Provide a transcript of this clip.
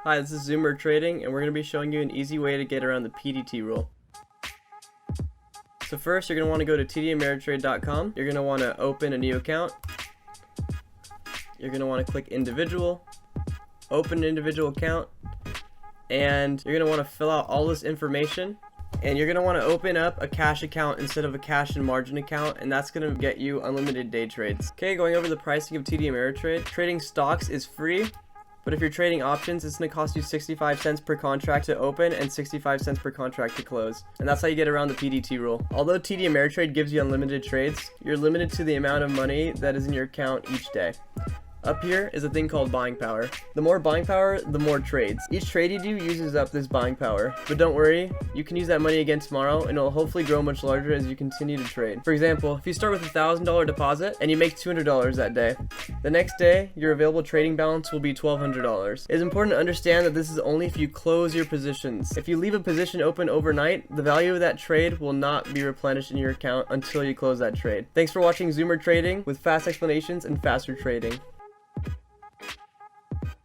Hi, this is Zoomer Trading, and we're going to be showing you an easy way to get around the PDT rule. So first, you're going to want to go to tdameritrade.com. You're going to want to open a new account. You're going to want to click individual, open an individual account, and you're going to want to fill out all this information. And you're going to want to open up a cash account instead of a cash and margin account, and that's going to get you unlimited day trades. Okay, going over the pricing of TD Ameritrade. Trading stocks is free, but if you're trading options, it's going to cost you 65 cents per contract to open and 65 cents per contract to close. And that's how you get around the PDT rule. Although TD Ameritrade gives you unlimited trades, you're limited to the amount of money that is in your account each day. Up here is a thing called buying power. The more buying power, the more trades. Each trade you do uses up this buying power. But don't worry, you can use that money again tomorrow and it'll hopefully grow much larger as you continue to trade. For example, if you start with a $1,000 deposit and you make $200 that day, the next day your available trading balance will be $1,200. It is important to understand that this is only if you close your positions. If you leave a position open overnight, the value of that trade will not be replenished in your account until you close that trade. Thanks for watching Zoomer Trading with fast explanations and faster trading.